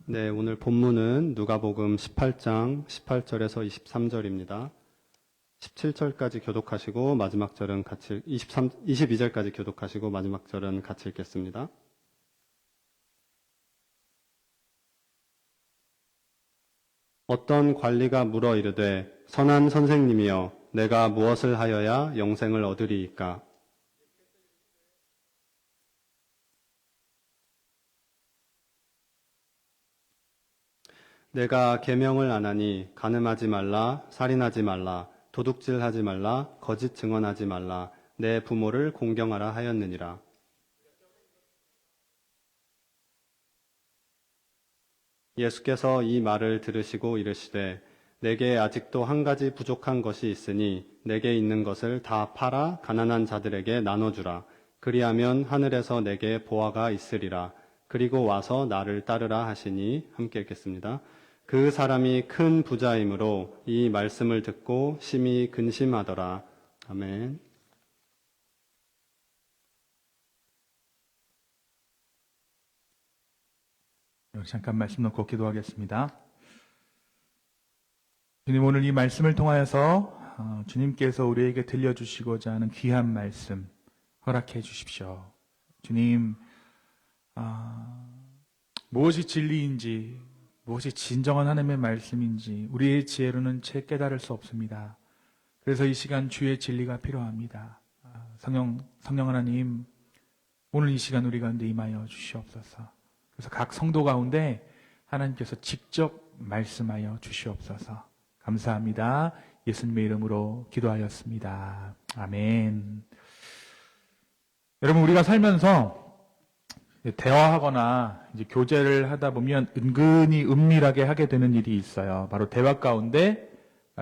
네, 오늘 본문은 누가복음 18장 18절에서 23절입니다. 17절까지 교독하시고 마지막 절은 같이 22절까지 교독하시고 마지막 절은 같이 읽겠습니다. 어떤 관리가 물어 이르되 선한 선생님이여 내가 무엇을 하여야 영생을 얻으리이까? 내가 계명을 안 하니 간음하지 말라, 살인하지 말라, 도둑질하지 말라, 거짓 증언하지 말라, 내 부모를 공경하라 하였느니라. 예수께서 이 말을 들으시고 이르시되 내게 아직도 한 가지 부족한 것이 있으니 내게 있는 것을 다 팔아 가난한 자들에게 나눠주라. 그리하면 하늘에서 내게 보화가 있으리라. 그리고 와서 나를 따르라 하시니 함께 읽겠습니다. 그 사람이 큰 부자이므로 이 말씀을 듣고 심히 근심하더라. 아멘. 잠깐 말씀 놓고 기도하겠습니다. 주님, 오늘 이 말씀을 통하여서 주님께서 우리에게 들려주시고자 하는 귀한 말씀 허락해 주십시오. 주님, 무엇이 진리인지, 무엇이 진정한 하나님의 말씀인지 우리의 지혜로는 채 깨달을 수 없습니다. 그래서 이 시간 주의 진리가 필요합니다. 성령 하나님, 오늘 이 시간 우리 가운데 임하여 주시옵소서. 그래서 각 성도 가운데 하나님께서 직접 말씀하여 주시옵소서. 감사합니다. 예수님의 이름으로 기도하였습니다. 아멘. 여러분, 우리가 살면서 대화하거나 이제 교제를 하다 보면 은근히 은밀하게 하게 되는 일이 있어요. 바로 대화 가운데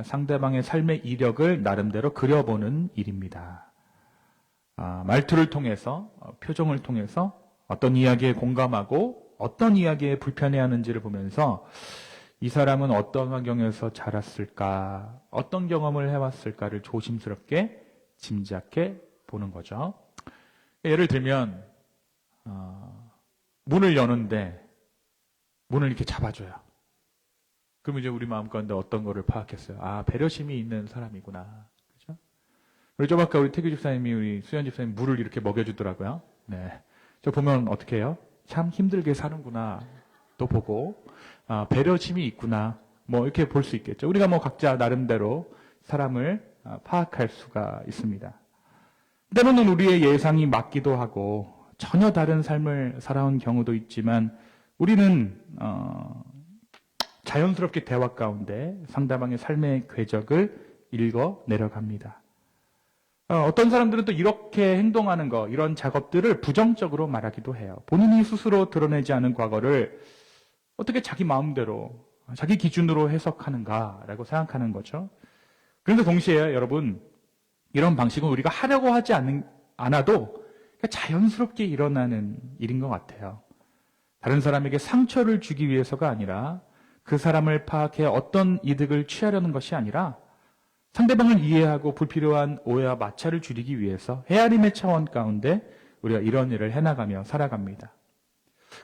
상대방의 삶의 이력을 나름대로 그려보는 일입니다. 말투를 통해서, 표정을 통해서 어떤 이야기에 공감하고 어떤 이야기에 불편해하는지를 보면서 이 사람은 어떤 환경에서 자랐을까, 어떤 경험을 해왔을까를 조심스럽게 짐작해 보는 거죠. 예를 들면 문을 여는데 문을 이렇게 잡아줘요. 그럼 이제 우리 마음 가운데 어떤 거를 파악했어요. 배려심이 있는 사람이구나. 그죠? 우리 좀 아까 우리 태규 집사님이 우리 수현 집사님 물을 이렇게 먹여주더라고요. 네. 저 보면 어떻게 해요? 참 힘들게 사는구나. 또 보고, 배려심이 있구나. 뭐 이렇게 볼 수 있겠죠. 우리가 뭐 각자 나름대로 사람을 파악할 수가 있습니다. 때로는 우리의 예상이 맞기도 하고 전혀 다른 삶을 살아온 경우도 있지만 우리는 자연스럽게 대화 가운데 상대방의 삶의 궤적을 읽어 내려갑니다. 어떤 사람들은 또 이렇게 행동하는 거, 이런 작업들을 부정적으로 말하기도 해요. 본인이 스스로 드러내지 않은 과거를 어떻게 자기 마음대로, 자기 기준으로 해석하는가라고 생각하는 거죠. 그런데 동시에 여러분, 이런 방식은 우리가 하려고 하지 않아도 자연스럽게 일어나는 일인 것 같아요. 다른 사람에게 상처를 주기 위해서가 아니라 그 사람을 파악해 어떤 이득을 취하려는 것이 아니라 상대방을 이해하고 불필요한 오해와 마찰을 줄이기 위해서 헤아림의 차원 가운데 우리가 이런 일을 해나가며 살아갑니다.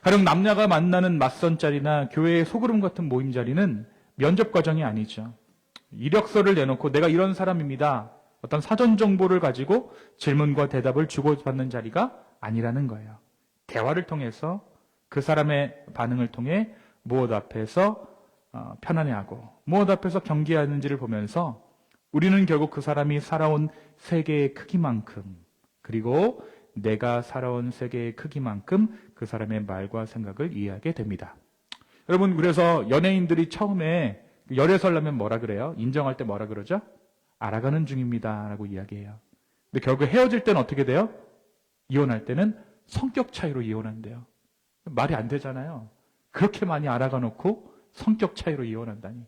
가령 남녀가 만나는 맞선 자리나 교회의 소그룹 같은 모임 자리는 면접 과정이 아니죠. 이력서를 내놓고 내가 이런 사람입니다. 어떤 사전 정보를 가지고 질문과 대답을 주고받는 자리가 아니라는 거예요. 대화를 통해서 그 사람의 반응을 통해 무엇 앞에서 편안해하고 무엇 앞에서 경계하는지를 보면서 우리는 결국 그 사람이 살아온 세계의 크기만큼 그리고 내가 살아온 세계의 크기만큼 그 사람의 말과 생각을 이해하게 됩니다. 여러분, 그래서 연예인들이 처음에 열애설하면 뭐라 그래요? 인정할 때 뭐라 그러죠? 알아가는 중입니다 라고 이야기해요. 근데 결국 헤어질 때는 어떻게 돼요? 이혼할 때는 성격 차이로 이혼한대요. 말이 안 되잖아요. 그렇게 많이 알아가 놓고 성격 차이로 이혼한다니.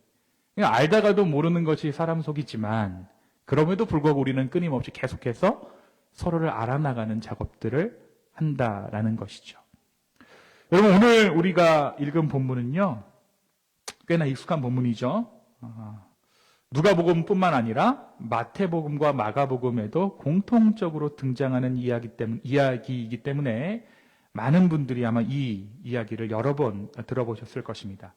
알다가도 모르는 것이 사람 속이지만 그럼에도 불구하고 우리는 끊임없이 계속해서 서로를 알아나가는 작업들을 한다라는 것이죠. 여러분, 오늘 우리가 읽은 본문은요, 꽤나 익숙한 본문이죠. 누가복음뿐만 아니라 마태복음과 마가복음에도 공통적으로 등장하는 이야기이기 때문에 많은 분들이 아마 이 이야기를 여러 번 들어보셨을 것입니다.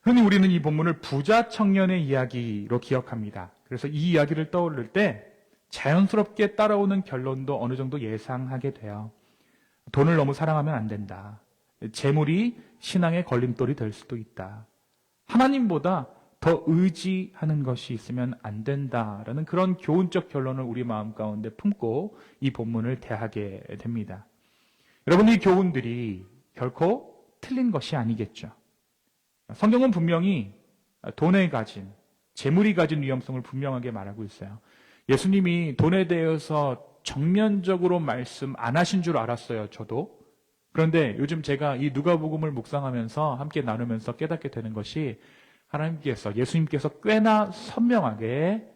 흔히 우리는 이 본문을 부자 청년의 이야기로 기억합니다. 그래서 이 이야기를 떠올릴 때 자연스럽게 따라오는 결론도 어느 정도 예상하게 돼요. 돈을 너무 사랑하면 안 된다. 재물이 신앙의 걸림돌이 될 수도 있다. 하나님보다 더 의지하는 것이 있으면 안 된다라는 그런 교훈적 결론을 우리 마음 가운데 품고 이 본문을 대하게 됩니다. 여러분, 이 교훈들이 결코 틀린 것이 아니겠죠. 성경은 분명히 돈에 가진, 재물이 가진 위험성을 분명하게 말하고 있어요. 예수님이 돈에 대해서 정면적으로 말씀 안 하신 줄 알았어요, 저도. 그런데 요즘 제가 이 누가복음을 묵상하면서 함께 나누면서 깨닫게 되는 것이 예수님께서 꽤나 선명하게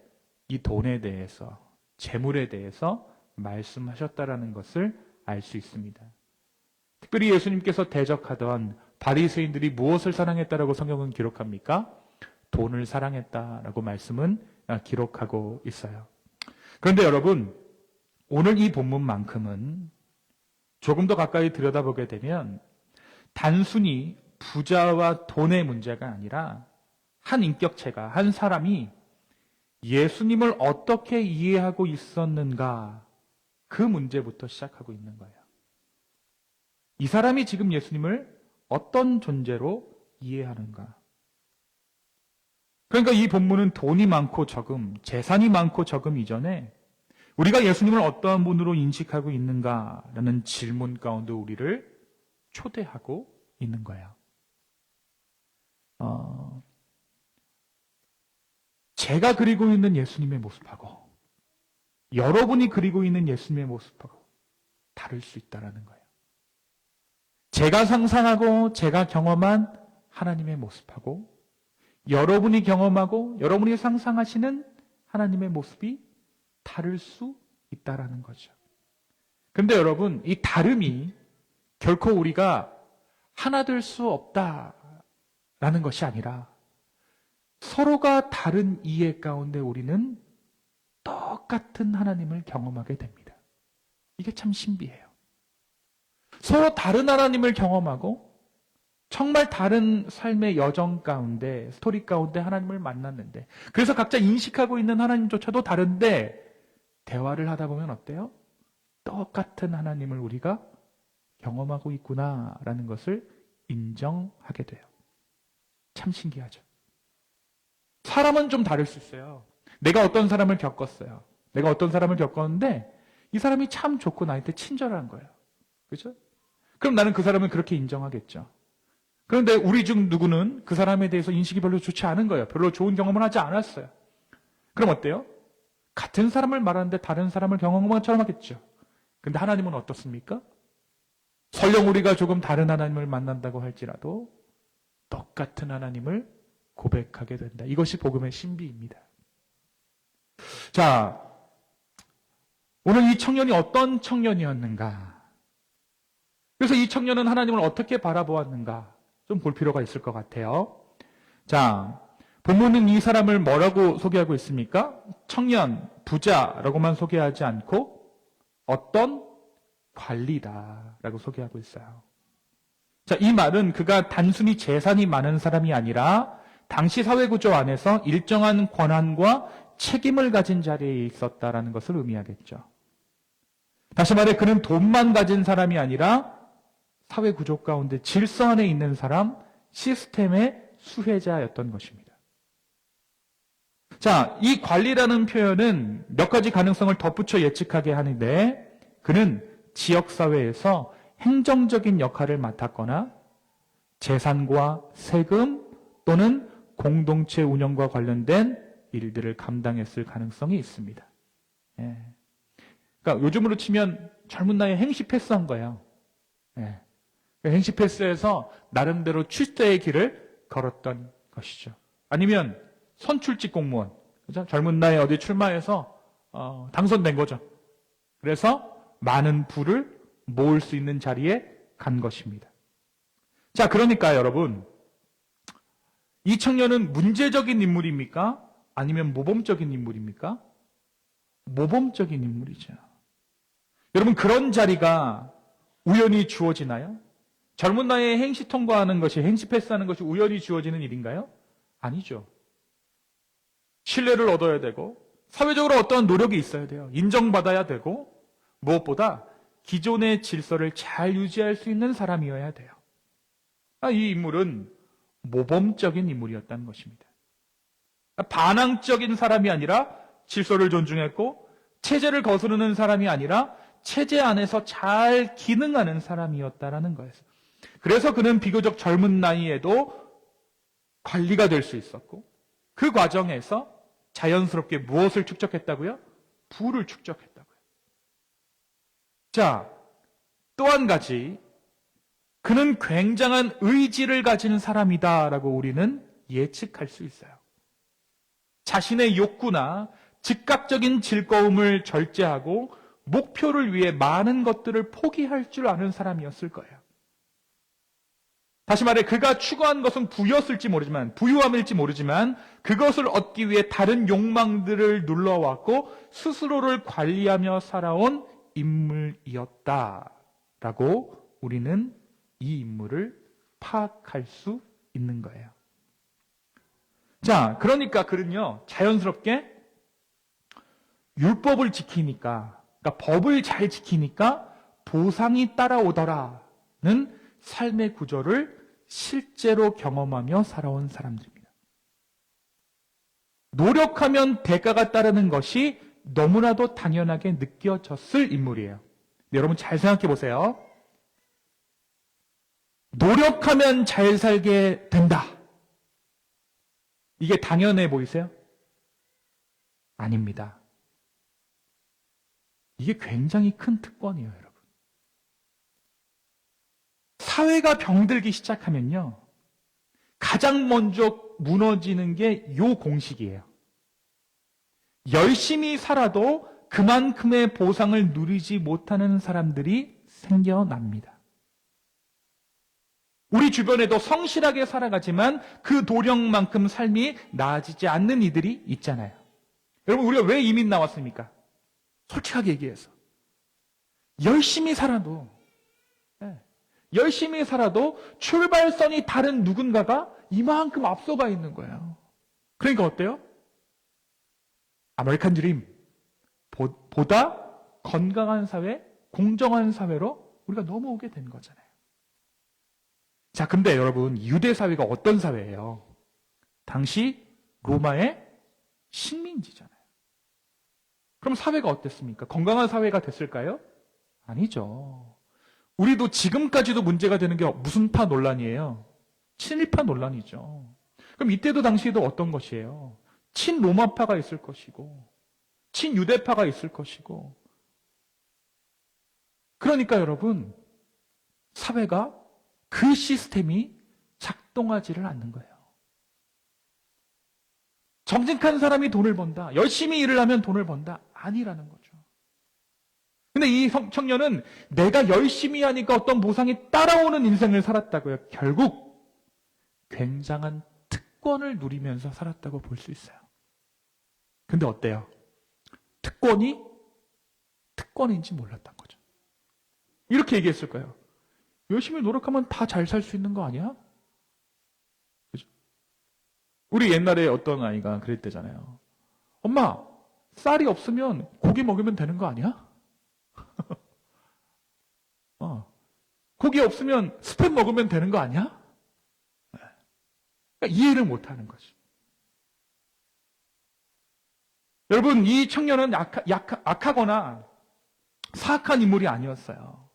이 돈에 대해서, 재물에 대해서 말씀하셨다라는 것을 알 수 있습니다. 특별히 예수님께서 대적하던 바리새인들이 무엇을 사랑했다라고 성경은 기록합니까? 돈을 사랑했다라고 말씀은 기록하고 있어요. 그런데 여러분, 오늘 이 본문만큼은 조금 더 가까이 들여다보게 되면 단순히 부자와 돈의 문제가 아니라 한 인격체가, 한 사람이 예수님을 어떻게 이해하고 있었는가, 그 문제부터 시작하고 있는 거예요. 이 사람이 지금 예수님을 어떤 존재로 이해하는가. 그러니까 이 본문은 돈이 많고 적음, 재산이 많고 적음 이전에 우리가 예수님을 어떠한 분으로 인식하고 있는가라는 질문 가운데 우리를 초대하고 있는 거예요. 제가 그리고 있는 예수님의 모습하고 여러분이 그리고 있는 예수님의 모습하고 다를 수 있다는 거예요. 제가 상상하고 제가 경험한 하나님의 모습하고 여러분이 경험하고 여러분이 상상하시는 하나님의 모습이 다를 수 있다는 거죠. 그런데 여러분, 이 다름이 결코 우리가 하나 될 수 없다라는 것이 아니라 서로가 다른 이해 가운데 우리는 똑같은 하나님을 경험하게 됩니다. 이게 참 신비해요. 서로 다른 하나님을 경험하고 정말 다른 삶의 여정 가운데, 스토리 가운데 하나님을 만났는데, 그래서 각자 인식하고 있는 하나님조차도 다른데 대화를 하다 보면 어때요? 똑같은 하나님을 우리가 경험하고 있구나라는 것을 인정하게 돼요. 참 신기하죠. 사람은 좀 다를 수 있어요. 내가 어떤 사람을 겪었어요. 내가 어떤 사람을 겪었는데 이 사람이 참 좋고 나한테 친절한 거예요. 그렇죠? 그럼 나는 그 사람을 그렇게 인정하겠죠. 그런데 우리 중 누구는 그 사람에 대해서 인식이 별로 좋지 않은 거예요. 별로 좋은 경험을 하지 않았어요. 그럼 어때요? 같은 사람을 말하는데 다른 사람을 경험한 것처럼 하겠죠. 근데 하나님은 어떻습니까? 설령 우리가 조금 다른 하나님을 만난다고 할지라도 똑같은 하나님을 고백하게 된다. 이것이 복음의 신비입니다. 자, 오늘 이 청년이 어떤 청년이었는가? 그래서 이 청년은 하나님을 어떻게 바라보았는가? 좀 볼 필요가 있을 것 같아요. 자, 본문은 이 사람을 뭐라고 소개하고 있습니까? 청년, 부자라고만 소개하지 않고 어떤 관리다라고 소개하고 있어요. 자, 이 말은 그가 단순히 재산이 많은 사람이 아니라 당시 사회구조 안에서 일정한 권한과 책임을 가진 자리에 있었다라는 것을 의미하겠죠. 다시 말해 그는 돈만 가진 사람이 아니라 사회구조 가운데 질서 안에 있는 사람, 시스템의 수혜자였던 것입니다. 자, 이 관리라는 표현은 몇 가지 가능성을 덧붙여 예측하게 하는데 그는 지역사회에서 행정적인 역할을 맡았거나 재산과 세금 또는 공동체 운영과 관련된 일들을 감당했을 가능성이 있습니다. 예. 그러니까 요즘으로 치면 젊은 나이에 행시 패스한 거예요. 예. 행시 패스에서 나름대로 출세의 길을 걸었던 것이죠. 아니면 선출직 공무원, 그죠? 젊은 나이에 어디 출마해서 당선된 거죠. 그래서 많은 부를 모을 수 있는 자리에 간 것입니다. 자, 그러니까 여러분, 이 청년은 문제적인 인물입니까? 아니면 모범적인 인물입니까? 모범적인 인물이죠. 여러분, 그런 자리가 우연히 주어지나요? 젊은 나이에 행시 통과하는 것이, 행시 패스하는 것이 우연히 주어지는 일인가요? 아니죠. 신뢰를 얻어야 되고, 사회적으로 어떠한 노력이 있어야 돼요. 인정받아야 되고, 무엇보다 기존의 질서를 잘 유지할 수 있는 사람이어야 돼요. 이 인물은 모범적인 인물이었다는 것입니다. 반항적인 사람이 아니라 질서를 존중했고, 체제를 거스르는 사람이 아니라 체제 안에서 잘 기능하는 사람이었다라는 거예요. 그래서 그는 비교적 젊은 나이에도 관리가 될 수 있었고, 그 과정에서 자연스럽게 무엇을 축적했다고요? 부를 축적했다고요. 자, 또 한 가지, 그는 굉장한 의지를 가진 사람이다라고 우리는 예측할 수 있어요. 자신의 욕구나 즉각적인 즐거움을 절제하고 목표를 위해 많은 것들을 포기할 줄 아는 사람이었을 거예요. 다시 말해 그가 추구한 것은 부유함일지 모르지만 그것을 얻기 위해 다른 욕망들을 눌러왔고 스스로를 관리하며 살아온 인물이었다라고 우리는 이 인물을 파악할 수 있는 거예요. 자, 그러니까 그는요, 자연스럽게 율법을 지키니까, 그러니까 법을 잘 지키니까 보상이 따라오더라는 삶의 구조를 실제로 경험하며 살아온 사람들입니다. 노력하면 대가가 따르는 것이 너무나도 당연하게 느껴졌을 인물이에요. 여러분 잘 생각해 보세요. 노력하면 잘 살게 된다. 이게 당연해 보이세요? 아닙니다. 이게 굉장히 큰 특권이에요, 여러분. 사회가 병들기 시작하면요, 가장 먼저 무너지는 게 요 공식이에요. 열심히 살아도 그만큼의 보상을 누리지 못하는 사람들이 생겨납니다. 우리 주변에도 성실하게 살아가지만 그 도력만큼 삶이 나아지지 않는 이들이 있잖아요. 여러분, 우리가 왜 이민 나왔습니까? 솔직하게 얘기해서. 열심히 살아도 출발선이 다른 누군가가 이만큼 앞서가 있는 거예요. 그러니까 어때요? 아메리칸 드림 보다 건강한 사회, 공정한 사회로 우리가 넘어오게 된 거잖아요. 자, 근데 여러분, 유대 사회가 어떤 사회예요? 당시 로마의 식민지잖아요. 그럼 사회가 어땠습니까? 건강한 사회가 됐을까요? 아니죠. 우리도 지금까지도 문제가 되는 게 무슨 파 논란이에요? 친일파 논란이죠. 그럼 이때도 당시에도 어떤 것이에요? 친로마파가 있을 것이고, 친유대파가 있을 것이고. 그러니까 여러분, 사회가 그 시스템이 작동하지를 않는 거예요. 정직한 사람이 돈을 번다, 열심히 일을 하면 돈을 번다, 아니라는 거죠. 근데 이 청년은 내가 열심히 하니까 어떤 보상이 따라오는 인생을 살았다고요. 결국 굉장한 특권을 누리면서 살았다고 볼 수 있어요. 근데 어때요? 특권이 특권인지 몰랐던 거죠. 이렇게 얘기했을 거예요. 열심히 노력하면 다 잘 살 수 있는 거 아니야? 그죠? 우리 옛날에 어떤 아이가 그랬대잖아요. 엄마, 쌀이 없으면 고기 먹으면 되는 거 아니야? 고기 없으면 스팸 먹으면 되는 거 아니야? 그러니까 이해를 못하는 거죠. 여러분, 이 청년은 악하거나 사악한 인물이 아니었어요.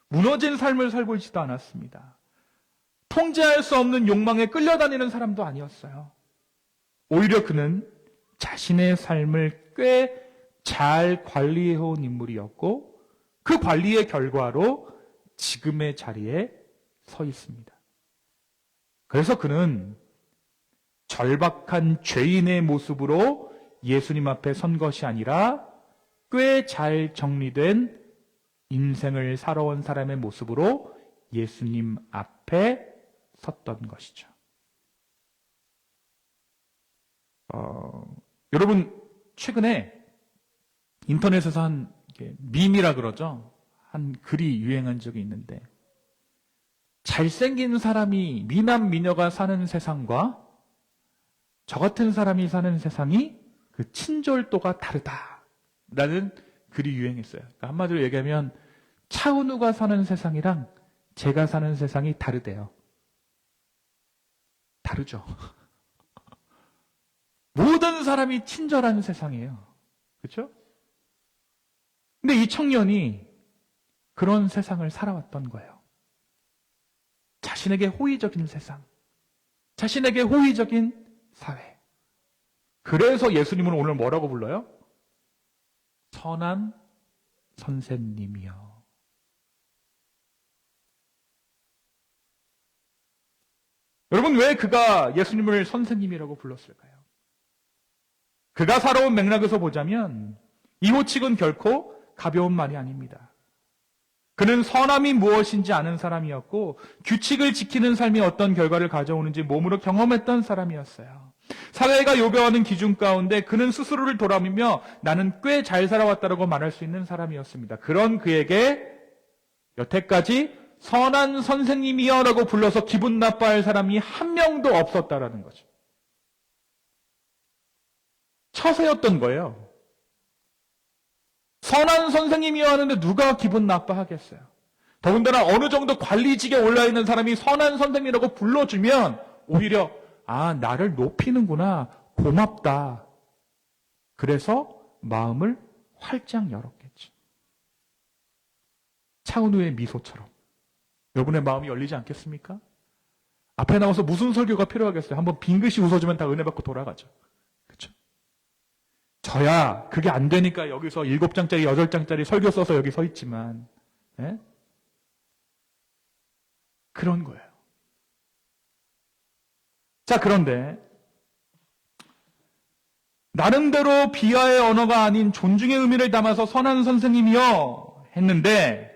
무너진 삶을 살고 있지도 않았습니다. 통제할 수 없는 욕망에 끌려다니는 사람도 아니었어요. 오히려 그는 자신의 삶을 꽤 잘 관리해온 인물이었고 그 관리의 결과로 지금의 자리에 서 있습니다. 그래서 그는 절박한 죄인의 모습으로 예수님 앞에 선 것이 아니라 꽤 잘 정리된 인생을 살아온 사람의 모습으로 예수님 앞에 섰던 것이죠. 여러분, 최근에 인터넷에서 한 밈이라 그러죠. 한 글이 유행한 적이 있는데, 잘생긴 사람이, 미남 미녀가 사는 세상과 저 같은 사람이 사는 세상이 그 친절도가 다르다라는 글이 유행했어요. 그러니까 한마디로 얘기하면 차은우가 사는 세상이랑 제가 사는 세상이 다르대요. 다르죠. 모든 사람이 친절한 세상이에요. 그렇죠? 근데 이 청년이 그런 세상을 살아왔던 거예요. 자신에게 호의적인 세상, 자신에게 호의적인 사회. 그래서 예수님은 오늘 뭐라고 불러요? 선한 선생님이요. 여러분, 왜 그가 예수님을 선생님이라고 불렀을까요? 그가 살아온 맥락에서 보자면 이호칙은 결코 가벼운 말이 아닙니다. 그는 선함이 무엇인지 아는 사람이었고 규칙을 지키는 삶이 어떤 결과를 가져오는지 몸으로 경험했던 사람이었어요. 사회가 요구하는 기준 가운데 그는 스스로를 돌아보며 나는 꽤 잘 살아왔다고 말할 수 있는 사람이었습니다. 그런 그에게 여태까지 선한 선생님이여 라고 불러서 기분 나빠할 사람이 한 명도 없었다라는 거죠. 처세였던 거예요. 선한 선생님이여 하는데 누가 기분 나빠하겠어요? 더군다나 어느 정도 관리직에 올라있는 사람이 선한 선생님이라고 불러주면 오히려 나를 높이는구나, 고맙다. 그래서 마음을 활짝 열었겠죠. 차은우의 미소처럼 여러분의 마음이 열리지 않겠습니까? 앞에 나와서 무슨 설교가 필요하겠어요? 한번 빙긋이 웃어주면 다 은혜 받고 돌아가죠. 그렇죠? 저야 그게 안 되니까 여기서 7장짜리 8장짜리 설교 써서 여기 서 있지만 그런 거예요. 자, 그런데 나름대로 비하의 언어가 아닌 존중의 의미를 담아서 선한 선생님이여 했는데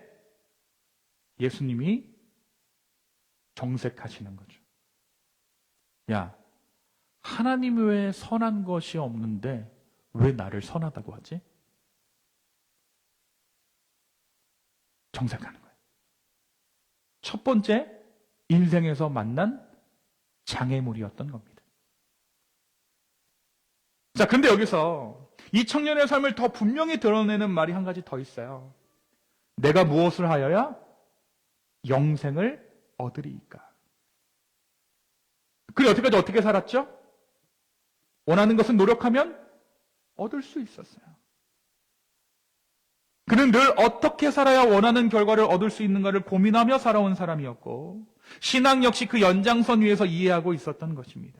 예수님이 정색하시는 거죠. 야, 하나님 외에 선한 것이 없는데 왜 나를 선하다고 하지? 정색하는 거예요. 첫 번째, 인생에서 만난 장애물이었던 겁니다. 자, 근데 여기서 이 청년의 삶을 더 분명히 드러내는 말이 한 가지 더 있어요. 내가 무엇을 하여야 영생을 얻으리이까? 그래, 여태까지 어떻게 살았죠? 원하는 것은 노력하면 얻을 수 있었어요. 그는 늘 어떻게 살아야 원하는 결과를 얻을 수 있는가를 고민하며 살아온 사람이었고 신앙 역시 그 연장선 위에서 이해하고 있었던 것입니다.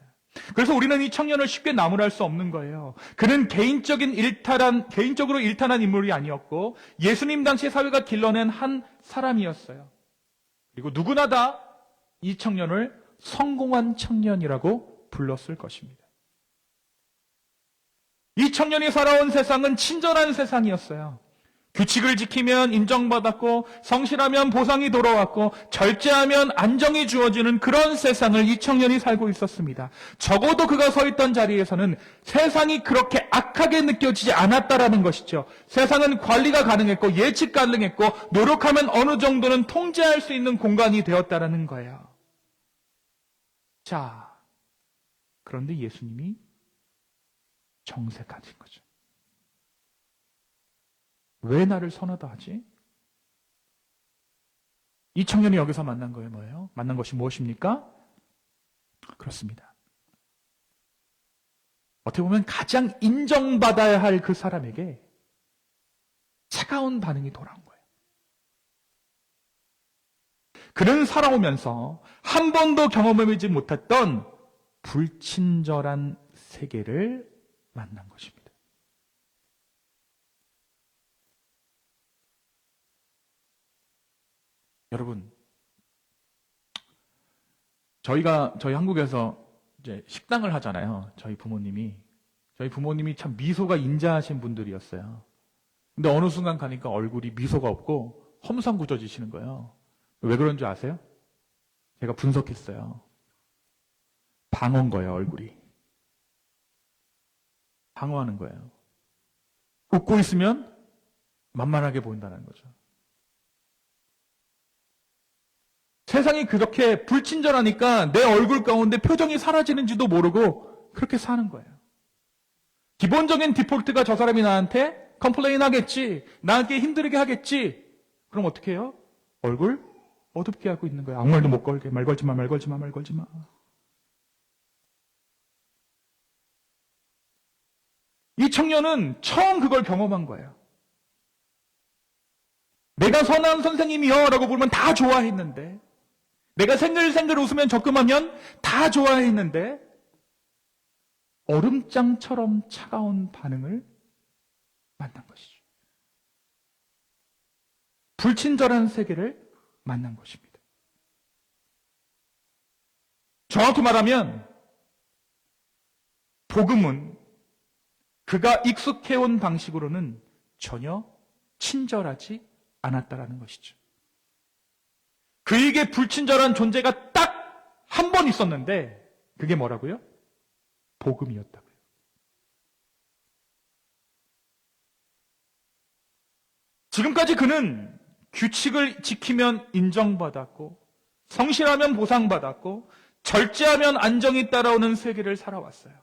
그래서 우리는 이 청년을 쉽게 나무랄 수 없는 거예요. 그는 개인적으로 일탄한 인물이 아니었고 예수님 당시 사회가 길러낸 한 사람이었어요. 그리고 누구나 다 이 청년을 성공한 청년이라고 불렀을 것입니다. 이 청년이 살아온 세상은 친절한 세상이었어요. 규칙을 지키면 인정받았고 성실하면 보상이 돌아왔고 절제하면 안정이 주어지는 그런 세상을 이 청년이 살고 있었습니다. 적어도 그가 서 있던 자리에서는 세상이 그렇게 악하게 느껴지지 않았다라는 것이죠. 세상은 관리가 가능했고 예측 가능했고 노력하면 어느 정도는 통제할 수 있는 공간이 되었다라는 거예요. 자, 그런데 예수님이 정색하신 거죠. 왜 나를 선하다 하지? 이 청년이 여기서 만난 거예요, 뭐예요? 만난 것이 무엇입니까? 그렇습니다. 어떻게 보면 가장 인정받아야 할 그 사람에게 차가운 반응이 돌아온 거예요. 그는 살아오면서 한 번도 경험해보지 못했던 불친절한 세계를 만난 것입니다. 여러분, 저희 한국에서 이제 식당을 하잖아요. 저희 부모님이 참 미소가 인자하신 분들이었어요. 근데 어느 순간 가니까 얼굴이 미소가 없고 험상궂어지시는 거예요. 왜 그런 줄 아세요? 제가 분석했어요. 방어인 거예요, 얼굴이. 방어하는 거예요. 웃고 있으면 만만하게 보인다는 거죠. 세상이 그렇게 불친절하니까 내 얼굴 가운데 표정이 사라지는지도 모르고 그렇게 사는 거예요. 기본적인 디폴트가 저 사람이 나한테 컴플레인 하겠지, 나한테 힘들게 하겠지. 그럼 어떻게 해요? 얼굴 어둡게 하고 있는 거예요. 아무 말도 못 걸게. 말 걸지 마, 말 걸지 마, 말 걸지 마. 이 청년은 처음 그걸 경험한 거예요. 내가 선한 선생님이요 라고 부르면 다 좋아했는데, 내가 생글생글 웃으면 적금하면 다 좋아했는데, 얼음장처럼 차가운 반응을 만난 것이죠. 불친절한 세계를 만난 것입니다. 정확히 말하면 복음은 그가 익숙해온 방식으로는 전혀 친절하지 않았다라는 것이죠. 그에게 불친절한 존재가 딱 한 번 있었는데 그게 뭐라고요? 복음이었다고요. 지금까지 그는 규칙을 지키면 인정받았고, 성실하면 보상받았고, 절제하면 안정이 따라오는 세계를 살아왔어요.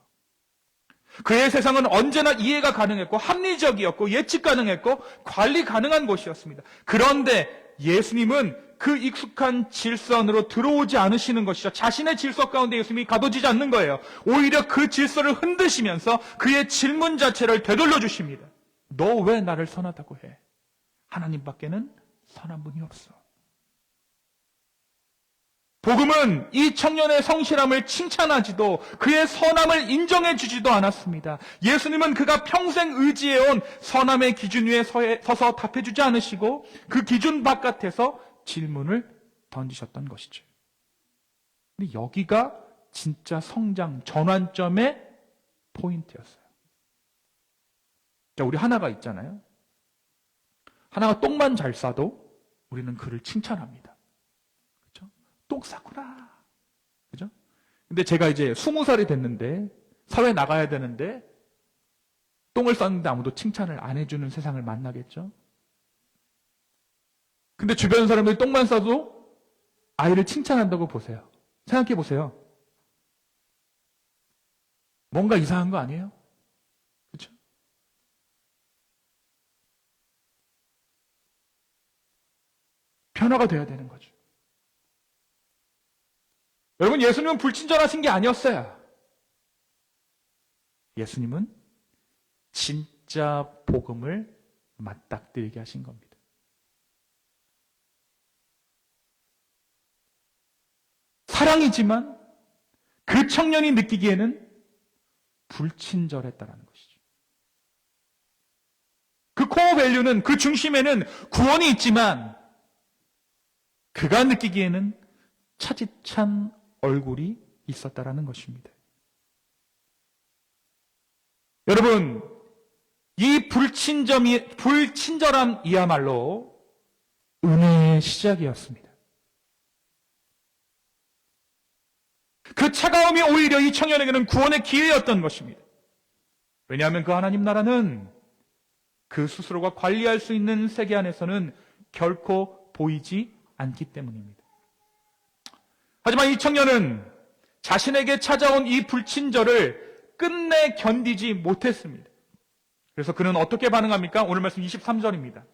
그의 세상은 언제나 이해가 가능했고, 합리적이었고, 예측 가능했고, 관리 가능한 곳이었습니다. 그런데 예수님은 그 익숙한 질서 안으로 들어오지 않으시는 것이죠. 자신의 질서 가운데 예수님이 가둬지지 않는 거예요. 오히려 그 질서를 흔드시면서 그의 질문 자체를 되돌려 주십니다. 너 왜 나를 선하다고 해? 하나님밖에는 선한 분이 없어. 복음은 이 청년의 성실함을 칭찬하지도 그의 선함을 인정해 주지도 않았습니다. 예수님은 그가 평생 의지해온 선함의 기준 위에 서서 답해주지 않으시고 그 기준 바깥에서 질문을 던지셨던 것이죠. 근데 여기가 진짜 성장 전환점의 포인트였어요. 자, 우리 하나가 있잖아요. 하나가 똥만 잘 싸도 우리는 그를 칭찬합니다. 그렇죠? 똥 쌌구나. 그죠? 근데 제가 이제 20살이 됐는데 사회 나가야 되는데 똥을 쌌는데 아무도 칭찬을 안 해주는 세상을 만나겠죠? 근데 주변 사람들이 똥만 싸도 아이를 칭찬한다고 보세요. 생각해 보세요. 뭔가 이상한 거 아니에요? 그렇죠? 변화가 돼야 되는 거죠. 여러분, 예수님은 불친절하신 게 아니었어요. 예수님은 진짜 복음을 맞닥뜨리게 하신 겁니다. 사랑이지만 그 청년이 느끼기에는 불친절했다라는 것이죠. 그 코어 밸류는, 그 중심에는 구원이 있지만 그가 느끼기에는 차디찬 얼굴이 있었다라는 것입니다. 여러분, 이 불친절함이야말로 은혜의 시작이었습니다. 그 차가움이 오히려 이 청년에게는 구원의 기회였던 것입니다. 왜냐하면 그 하나님 나라는 그 스스로가 관리할 수 있는 세계 안에서는 결코 보이지 않기 때문입니다. 하지만 이 청년은 자신에게 찾아온 이 불친절을 끝내 견디지 못했습니다. 그래서 그는 어떻게 반응합니까? 오늘 말씀 23절입니다.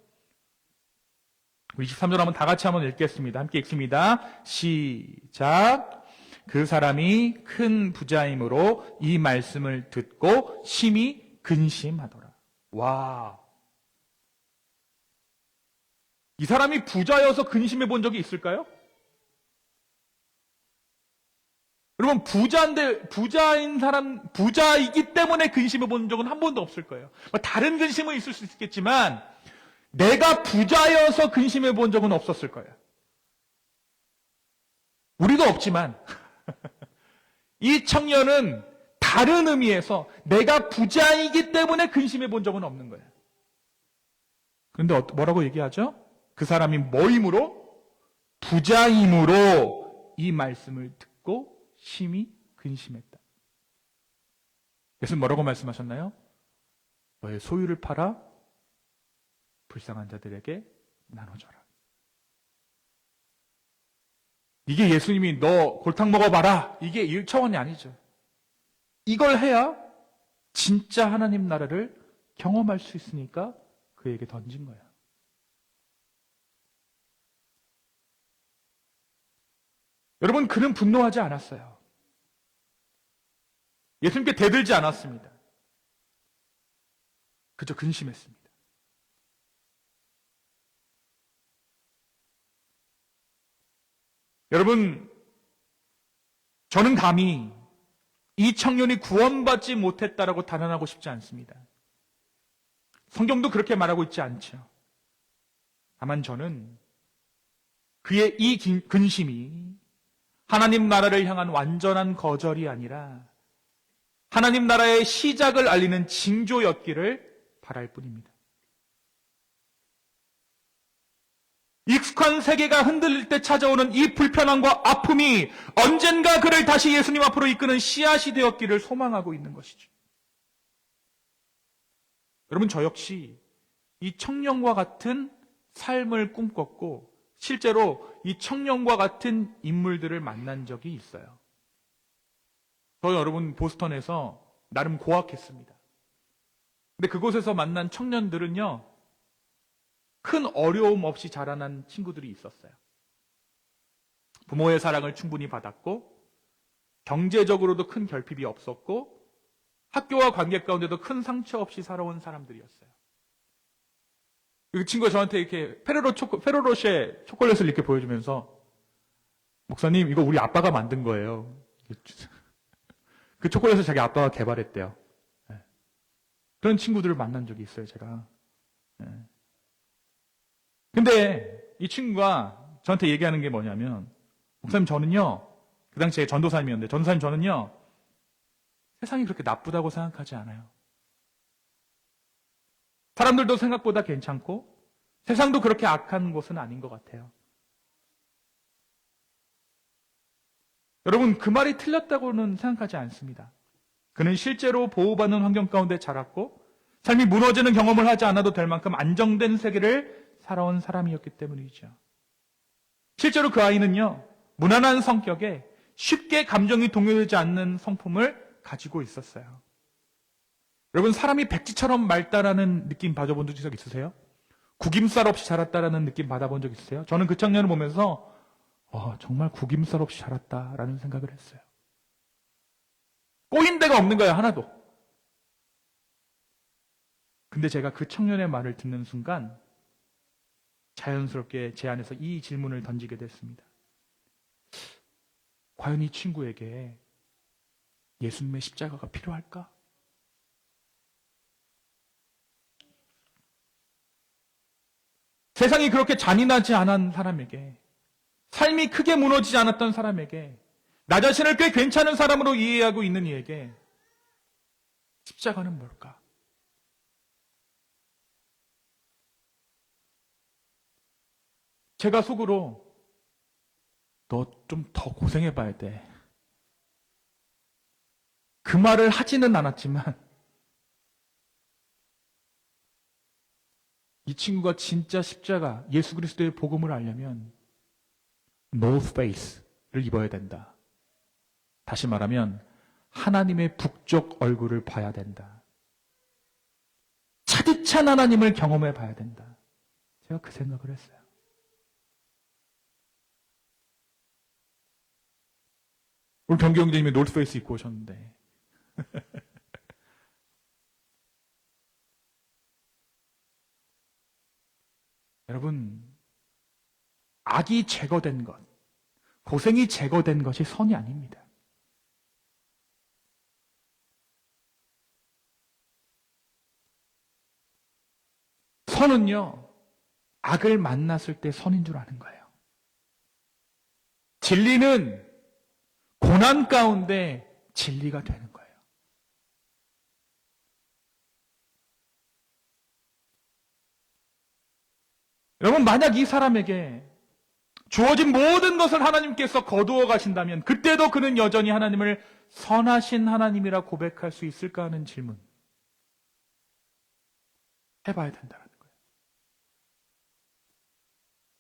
23절 한번 다 같이 한번 읽겠습니다. 함께 읽습니다. 시작. 그 사람이 큰 부자이므로 이 말씀을 듣고 심히 근심하더라. 와. 이 사람이 부자여서 근심해 본 적이 있을까요? 여러분, 부자인 사람, 부자이기 때문에 근심해 본 적은 한 번도 없을 거예요. 다른 근심은 있을 수 있겠지만, 내가 부자여서 근심해 본 적은 없었을 거예요. 우리도 없지만, 이 청년은 다른 의미에서 내가 부자이기 때문에 근심해 본 적은 없는 거예요. 그런데 뭐라고 얘기하죠? 그 사람이 뭐이므로? 부자이므로 이 말씀을 듣고 심히 근심했다. 예수님 뭐라고 말씀하셨나요? 너의 소유를 팔아 불쌍한 자들에게 나눠줘라. 이게 예수님이 너 골탕 먹어봐라. 이게 1차원이 아니죠. 이걸 해야 진짜 하나님 나라를 경험할 수 있으니까 그에게 던진 거예요. 여러분, 그는 분노하지 않았어요. 예수님께 대들지 않았습니다. 그저 근심했습니다. 여러분, 저는 감히 이 청년이 구원받지 못했다라고 단언하고 싶지 않습니다. 성경도 그렇게 말하고 있지 않죠. 다만 저는 그의 이 근심이 하나님 나라를 향한 완전한 거절이 아니라 하나님 나라의 시작을 알리는 징조였기를 바랄 뿐입니다. 익숙한 세계가 흔들릴 때 찾아오는 이 불편함과 아픔이 언젠가 그를 다시 예수님 앞으로 이끄는 씨앗이 되었기를 소망하고 있는 것이죠. 여러분, 저 역시 이 청년과 같은 삶을 꿈꿨고 실제로 이 청년과 같은 인물들을 만난 적이 있어요. 저 여러분 보스턴에서 나름 고학했습니다. 근데 그곳에서 만난 청년들은요, 큰 어려움 없이 자라난 친구들이 있었어요. 부모의 사랑을 충분히 받았고, 경제적으로도 큰 결핍이 없었고, 학교와 관계 가운데도 큰 상처 없이 살아온 사람들이었어요. 그 친구가 저한테 이렇게 페로로쉐 초콜릿을 이렇게 보여주면서, 목사님, 이거 우리 아빠가 만든 거예요. 그 초콜릿을 자기 아빠가 개발했대요. 그런 친구들을 만난 적이 있어요, 제가. 근데 이 친구가 저한테 얘기하는 게 뭐냐면, 목사님, 저는요, 그 당시에 전도사님이었는데, 전도사님, 저는요, 세상이 그렇게 나쁘다고 생각하지 않아요. 사람들도 생각보다 괜찮고, 세상도 그렇게 악한 곳은 아닌 것 같아요. 여러분, 그 말이 틀렸다고는 생각하지 않습니다. 그는 실제로 보호받는 환경 가운데 자랐고, 삶이 무너지는 경험을 하지 않아도 될 만큼 안정된 세계를 살아온 사람이었기 때문이죠. 실제로 그 아이는요, 무난한 성격에 쉽게 감정이 동요되지 않는 성품을 가지고 있었어요. 여러분, 사람이 백지처럼 맑다라는 느낌 받아본 적 있으세요? 구김살 없이 자랐다라는 느낌 받아본 적 있으세요? 저는 그 청년을 보면서 정말 구김살 없이 자랐다라는 생각을 했어요. 꼬인 데가 없는 거예요, 하나도. 근데 제가 그 청년의 말을 듣는 순간 자연스럽게 제 안에서 이 질문을 던지게 됐습니다. 과연 이 친구에게 예수님의 십자가가 필요할까? 세상이 그렇게 잔인하지 않은 사람에게, 삶이 크게 무너지지 않았던 사람에게, 나 자신을 꽤 괜찮은 사람으로 이해하고 있는 이에게 십자가는 뭘까? 제가 속으로 너 좀 더 고생해 봐야 돼. 그 말을 하지는 않았지만 이 친구가 진짜 십자가, 예수 그리스도의 복음을 알려면 no face를 입어야 된다. 다시 말하면 하나님의 북쪽 얼굴을 봐야 된다. 차디찬 하나님을 경험해 봐야 된다. 제가 그 생각을 했어요. 오늘 경기 형제님이 노스페이스 입고 오셨는데 여러분, 악이 제거된 것, 고생이 제거된 것이 선이 아닙니다. 선은요, 악을 만났을 때 선인 줄 아는 거예요. 진리는 고난 가운데 진리가 되는 거예요. 여러분, 만약 이 사람에게 주어진 모든 것을 하나님께서 거두어 가신다면 그때도 그는 여전히 하나님을 선하신 하나님이라 고백할 수 있을까 하는 질문 해봐야 된다는 거예요.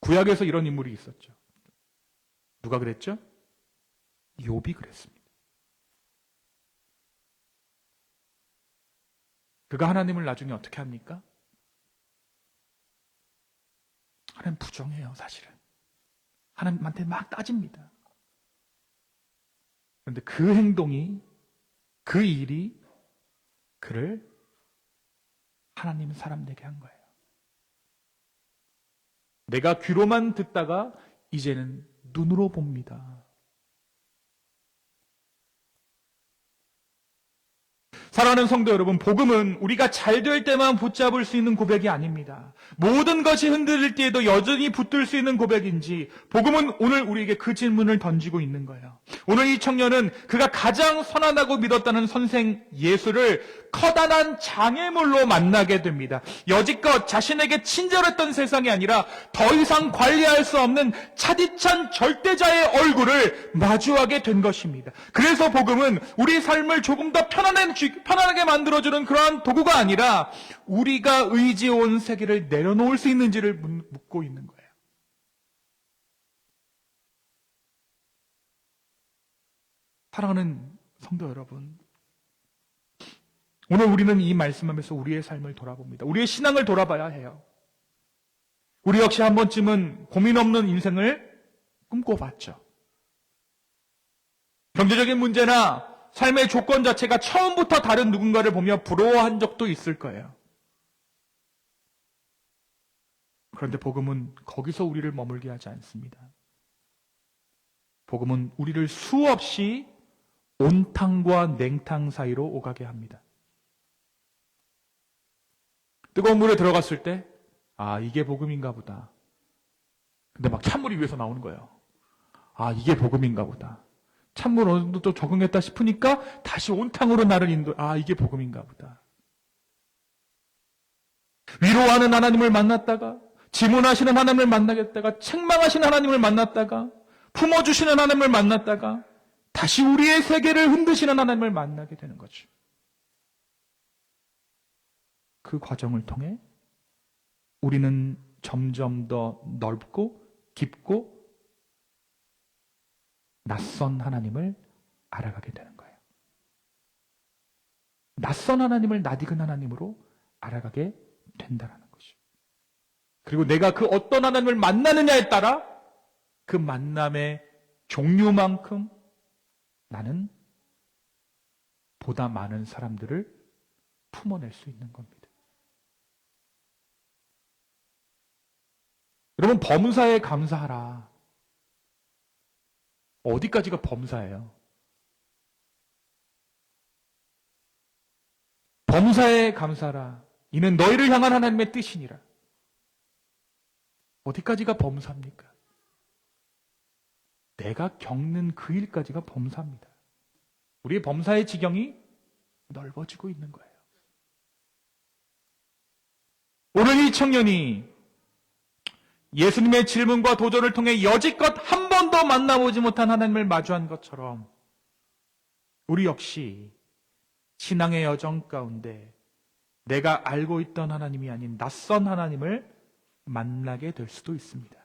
구약에서 이런 인물이 있었죠. 누가 그랬죠? 욥이 그랬습니다. 그가 하나님을 나중에 어떻게 합니까? 하나님 부정해요, 사실은. 하나님한테 막 따집니다. 그런데 그 행동이, 그 일이 그를 하나님 사람 되게 한 거예요. 내가 귀로만 듣다가 이제는 눈으로 봅니다. 사랑하는 성도 여러분, 복음은 우리가 잘 될 때만 붙잡을 수 있는 고백이 아닙니다. 모든 것이 흔들릴 때에도 여전히 붙들 수 있는 고백인지, 복음은 오늘 우리에게 그 질문을 던지고 있는 거예요. 오늘 이 청년은 그가 가장 선하다고 믿었다는 선생 예수를 커다란 장애물로 만나게 됩니다. 여지껏 자신에게 친절했던 세상이 아니라 더 이상 관리할 수 없는 차디찬 절대자의 얼굴을 마주하게 된 것입니다. 그래서 복음은 우리 삶을 조금 더 편안하게 만들어주는 그러한 도구가 아니라 우리가 의지해온 세계를 내려놓을 수 있는지를 묻고 있는 거예요. 사랑하는 성도 여러분, 오늘 우리는 이 말씀하면서 우리의 삶을 돌아봅니다. 우리의 신앙을 돌아봐야 해요. 우리 역시 한 번쯤은 고민 없는 인생을 꿈꿔봤죠. 경제적인 문제나 삶의 조건 자체가 처음부터 다른 누군가를 보며 부러워한 적도 있을 거예요. 그런데 복음은 거기서 우리를 머물게 하지 않습니다. 복음은 우리를 수없이 온탕과 냉탕 사이로 오가게 합니다. 뜨거운 물에 들어갔을 때, 아, 이게 복음인가 보다. 근데 막 찬물이 위에서 나오는 거예요. 아, 이게 복음인가 보다. 찬물 어느 정도 좀 적응했다 싶으니까 다시 온탕으로 나를 아, 이게 복음인가 보다. 위로하는 하나님을 만났다가, 지문하시는 하나님을 만나겠다가, 책망하시는 하나님을 만났다가, 품어주시는 하나님을 만났다가, 다시 우리의 세계를 흔드시는 하나님을 만나게 되는 거죠. 그 과정을 통해 우리는 점점 더 넓고 깊고 낯선 하나님을 알아가게 되는 거예요. 낯선 하나님을 낯익은 하나님으로 알아가게 된다는 것이죠. 그리고 내가 그 어떤 하나님을 만나느냐에 따라 그 만남의 종류만큼 나는 보다 많은 사람들을 품어낼 수 있는 겁니다. 여러분, 범사에 감사하라. 어디까지가 범사예요? 범사에 감사하라. 이는 너희를 향한 하나님의 뜻이니라. 어디까지가 범사입니까? 내가 겪는 그 일까지가 범사입니다. 우리의 범사의 지경이 넓어지고 있는 거예요. 오늘 이 청년이 예수님의 질문과 도전을 통해 여지껏 한 번도 만나보지 못한 하나님을 마주한 것처럼 우리 역시 신앙의 여정 가운데 내가 알고 있던 하나님이 아닌 낯선 하나님을 만나게 될 수도 있습니다.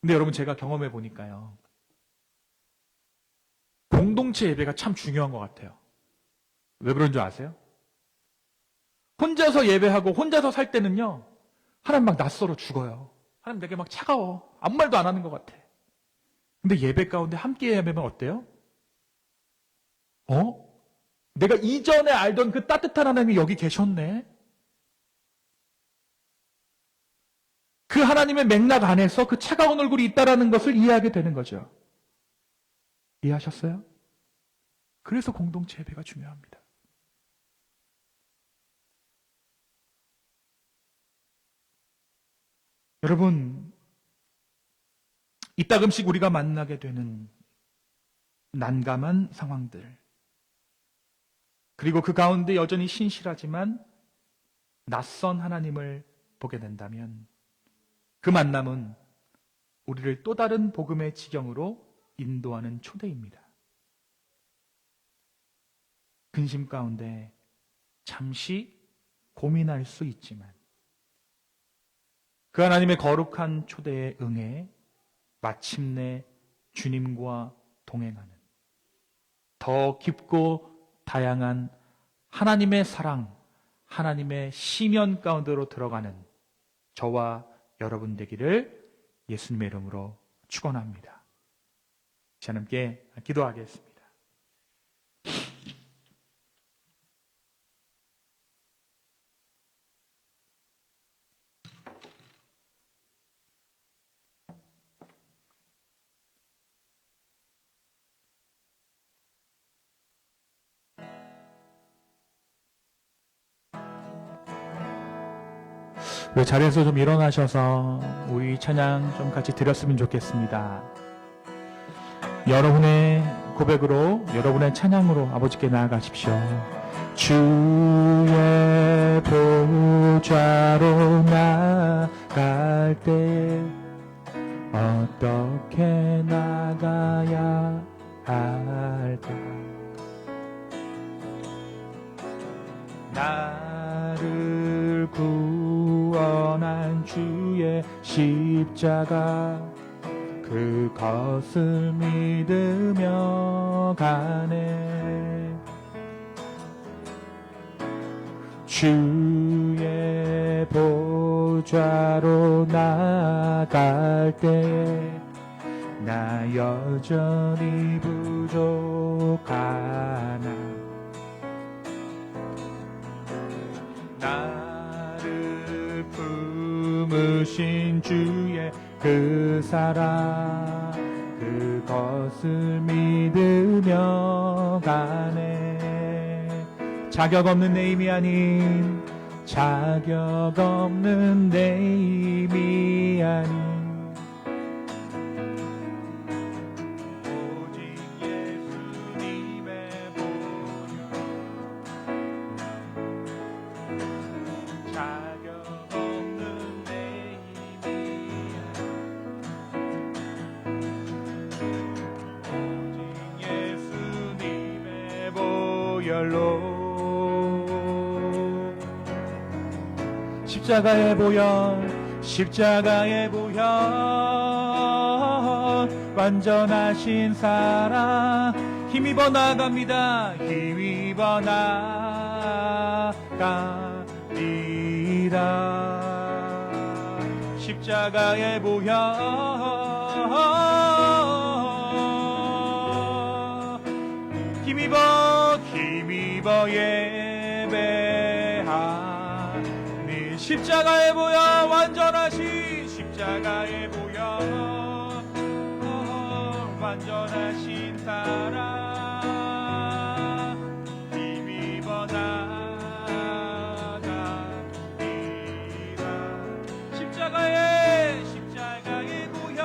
근데 여러분, 제가 경험해 보니까요, 공동체 예배가 참 중요한 것 같아요. 왜 그런 줄 아세요? 혼자서 예배하고 혼자서 살 때는요, 하나님 막 낯설어 죽어요. 하나님 내게 막 차가워. 아무 말도 안 하는 것 같아. 근데 예배 가운데 함께 예배하면 어때요? 내가 이전에 알던 그 따뜻한 하나님이 여기 계셨네. 그 하나님의 맥락 안에서 그 차가운 얼굴이 있다라는 것을 이해하게 되는 거죠. 이해하셨어요? 그래서 공동체 예배가 중요합니다. 여러분, 이따금씩 우리가 만나게 되는 난감한 상황들, 그리고 그 가운데 여전히 신실하지만 낯선 하나님을 보게 된다면 그 만남은 우리를 또 다른 복음의 지경으로 인도하는 초대입니다. 근심 가운데 잠시 고민할 수 있지만 그 하나님의 거룩한 초대에 응해 마침내 주님과 동행하는 더 깊고 다양한 하나님의 사랑, 하나님의 심연 가운데로 들어가는 저와 여러분 되기를 예수님의 이름으로 축원합니다. 자, 함께 기도하겠습니다. 우리 자리에서 좀 일어나셔서 우리 찬양 좀 같이 드렸으면 좋겠습니다. 여러분의 고백으로, 여러분의 찬양으로 아버지께 나아가십시오. 주의 보좌로 나갈 때 어떻게 나가야 할까? 나를 구원한 주의 십자가 그것을 믿으며 가네. 주의 보좌로 나갈 때에 나 여전히 부족하나 나를 품으신 주의 그 사랑 그것을 믿으며 가네. 자격 없는 내 힘이 아닌 자격 없는 내 힘이 아닌 오직 예수님의 보혈 자격 없는 내 힘이 아닌 오직 예수님의 보혈로 십자가의 보혈, 십자가의 보혈, 완전하신 사랑, 힘입어 나갑니다. 힘입어 나갑니다. 십자가의 보혈, 힘입어 예배하 십자가의 보혈 완전하신 십자가의 보혈 완전하신 사랑 힘입어 나갑니다. 십자가의 보혈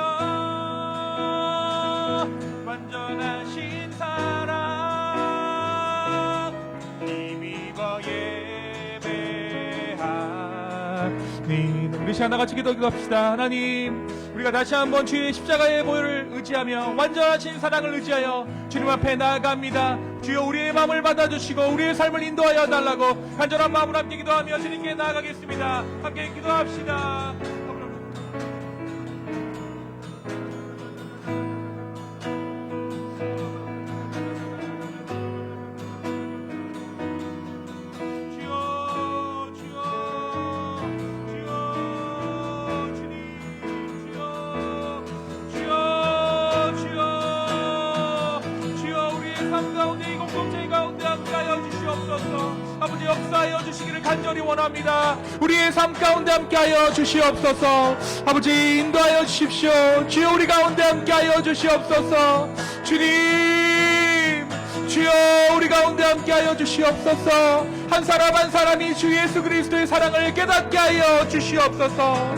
완전하신 사랑 힘입어 우리 시간 다같이 기도합시다. 하나님, 우리가 다시 한번 주의 십자가의 보혈을 의지하며 완전하신 사랑을 의지하여 주님 앞에 나아갑니다. 주여 우리의 마음을 받아주시고 우리의 삶을 인도하여 달라고 간절한 마음으로 함께 기도하며 주님께 나아가겠습니다. 함께 기도합시다. 아버지 역사하여 주시기를 간절히 원합니다. 우리의 삶 가운데 함께하여 주시옵소서. 아버지 인도하여 주십시오. 주여 우리 가운데 함께하여 주시옵소서. 주님 주여 우리 가운데 함께하여 주시옵소서. 한 사람 한 사람이 주 예수 그리스도의 사랑을 깨닫게 하여 주시옵소서.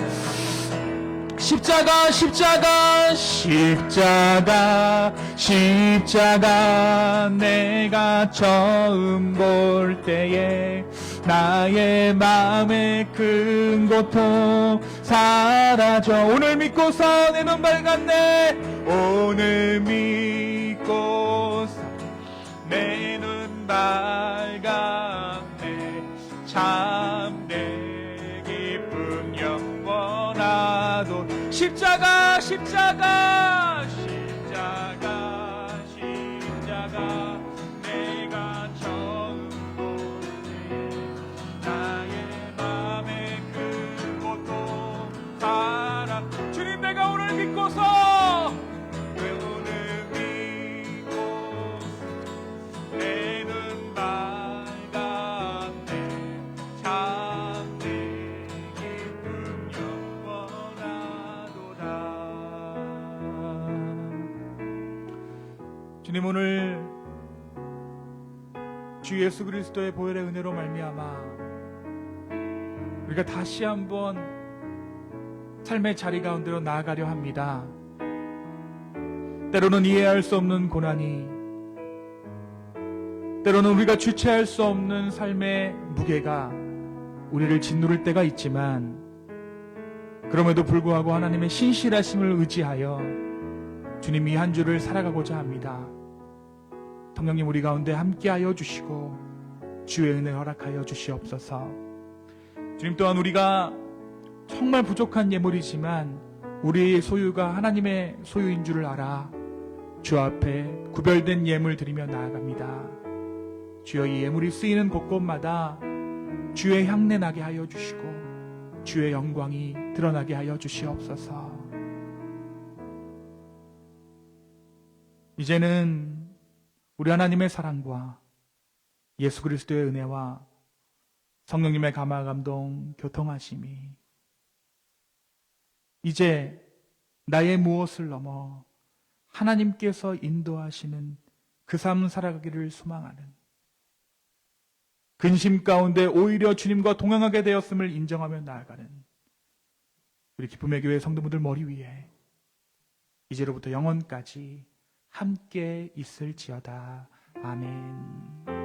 십자가 내가 처음 볼 때에 나의 마음의 큰 고통 사라져. 오늘 믿고서 내 눈 밝았네. 오늘 믿고서 내 눈 밝았네. 참 내 기쁨 영원하 나도 십자가 십자가 십자가 십자가 내가 처음 보는 나의 맘에 큰 고통 사랑 주님 내가 오늘 믿고서 오늘 믿고 내 눈 밝았네 참내 기쁨 영원하도다. 주님 오늘 주 예수 그리스도의 보혈의 은혜로 말미암아 우리가 다시 한번 삶의 자리 가운데로 나아가려 합니다. 때로는 이해할 수 없는 고난이, 때로는 우리가 주체할 수 없는 삶의 무게가 우리를 짓누를 때가 있지만 그럼에도 불구하고 하나님의 신실하심을 의지하여 주님 이 한 주를 살아가고자 합니다. 성령님 우리 가운데 함께하여 주시고 주의 은혜 허락하여 주시옵소서. 주님 또한 우리가 정말 부족한 예물이지만 우리의 소유가 하나님의 소유인 줄을 알아 주 앞에 구별된 예물 드리며 나아갑니다. 주여 이 예물이 쓰이는 곳곳마다 주의 향내 나게 하여 주시고 주의 영광이 드러나게 하여 주시옵소서. 이제는 우리 하나님의 사랑과 예수 그리스도의 은혜와 성령님의 감화 감동 교통하심이 이제 나의 무엇을 넘어 하나님께서 인도하시는 그 삶 살아가기를 소망하는 근심 가운데 오히려 주님과 동행하게 되었음을 인정하며 나아가는 우리 기쁨의 교회 성도분들 머리 위에 이제로부터 영원까지 함께 있을지어다. 아멘.